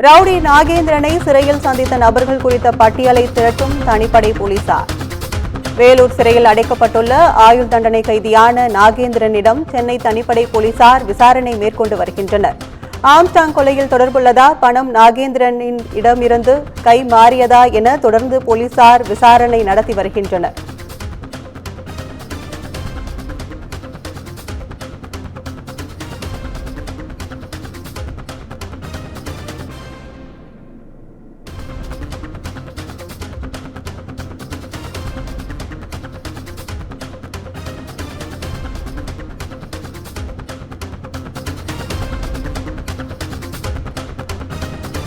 Rowdy நாகேந்திரனை சிறையில் சந்தித்த நபர்கள் குறித்த பட்டியலை திரட்டும் தனிப்படை போலீசார். வேலூர் சிறையில் அடைக்கப்பட்டுள்ள ஆயுள் தண்டனை கைதியான நாகேந்திரனிடம் சென்னை தனிப்படை போலீசார் விசாரணை மேற்கொண்டு வருகின்றனர். ஆம்ஸ்டாங் கொலையில் தொடர்புள்ளதா, பணம் நாகேந்திரனின் இடமிருந்து கை மாறியதா என தொடர்ந்து போலீசார் விசாரணை நடத்தி வருகின்றனர்.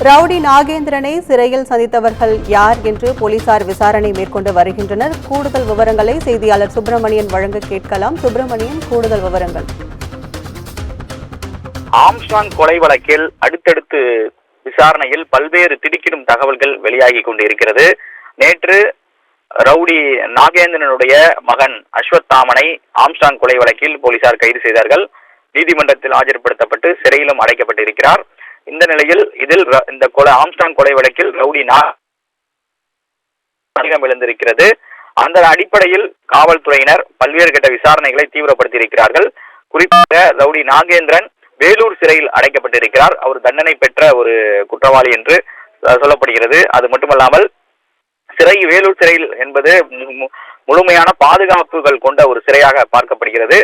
ரவுடி நாகேந்திரனை சிறையில் சந்தித்தவர்கள் யார் என்று போலீசார் விசாரணை மேற்கொண்டு வருகின்றனர். கூடுதல் விவரங்களை செய்தியாளர் சுப்பிரமணியன் வழங்க கேட்கலாம். சுப்பிரமணியன், கூடுதல் விவரங்கள். ஆம்ஸ்டாங் கொலை வழக்கில் அடுத்தடுத்து விசாரணையில் பல்வேறு திடுக்கிடும் தகவல்கள் வெளியாகி கொண்டிருக்கிறது. நேற்று ரவுடி நாகேந்திரனுடைய மகன் அஸ்வத்தாமனை ஆம்ஸ்டாங் கொலை வழக்கில் போலீசார் கைது செய்தார்கள். நீதிமன்றத்தில் ஆஜர்படுத்தப்பட்டு சிறையிலும் அடைக்கப்பட்டிருக்கிறார். இந்த நிலையில் இந்த ஆம்ஸ்டாங் கொலை வழக்கில் ரவுடி அதிகம் எழுந்திருக்கிறது. அந்த அடிப்படையில் காவல்துறையினர் பல்வேறு கட்ட விசாரணைகளை தீவிரப்படுத்தி இருக்கிறார்கள். குறிப்பாக ரவுடி நாகேந்திரன் வேலூர் சிறையில் அடைக்கப்பட்டிருக்கிறார். அவர் தண்டனை பெற்ற ஒரு குற்றவாளி என்று சொல்லப்படுகிறது. அது மட்டுமல்லாமல் வேலூர் சிறையில் என்பது முழுமையான பாதுகாப்புகள் கொண்ட ஒரு சிறையாக பார்க்கப்படுகிறது.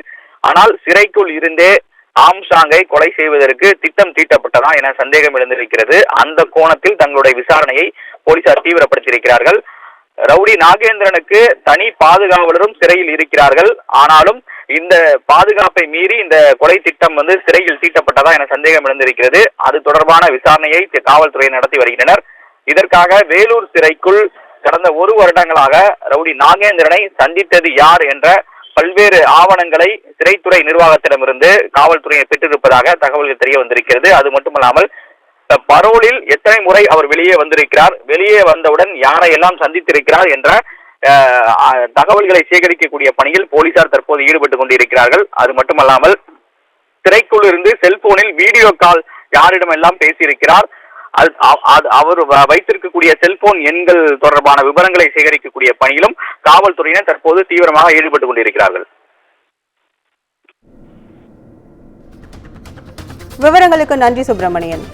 ஆனால் சிறைக்குள் இருந்தே ஆம்ஸ்டாங்கை கொலை செய்வதற்கு திட்டம் தீட்டப்பட்டதா என சந்தேகம் எழுந்திருக்கிறது. அந்த கோணத்தில் தங்களுடைய விசாரணையை போலீசார் தீவிரப்படுத்தியிருக்கிறார்கள். ரவுடி நாகேந்திரனுக்கு தனி பாதுகாவலரும் சிறையில் இருக்கிறார்கள். ஆனாலும் இந்த பாதுகாப்பை மீறி இந்த கொலை திட்டம் சிறையில் தீட்டப்பட்டதா என சந்தேகம் எழுந்திருக்கிறது. அது தொடர்பான விசாரணையை காவல்துறை நடத்தி வருகின்றனர். இதற்காக வேலூர் சிறைக்குள் கடந்த 1 வருடங்களாக ரவுடி நாகேந்திரனை சந்தித்தது யார் என்ற பல்வேறு ஆவணங்களை சிறைத்துறை நிர்வாகத்திடமிருந்து காவல்துறையை பெற்றிருப்பதாக தகவல்கள் தெரிய வந்திருக்கிறது. அது மட்டுமல்லாமல் பரோலில் எத்தனை முறை அவர் வெளியே வந்திருக்கிறார், வெளியே வந்தவுடன் யாரையெல்லாம் சந்தித்திருக்கிறார் என்ற தகவல்களை சேகரிக்கக்கூடிய பணியில் போலீசார் தற்போது ஈடுபட்டுக் கொண்டிருக்கிறார்கள். அது மட்டுமல்லாமல் சிறைக்குள் இருந்து செல்போனில் வீடியோ கால் யாரிடமெல்லாம் பேசியிருக்கிறார், அவர் வைத்திருக்கக்கூடிய செல்போன் எண்கள் தொடர்பான விவரங்களை சேகரிக்கக்கூடிய பணியிலும் காவல்துறையினர் தற்போது தீவிரமாக ஈடுபட்டுக் கொண்டிருக்கிறார்கள். விவரங்களுக்கு நன்றி சுப்பிரமணியன்.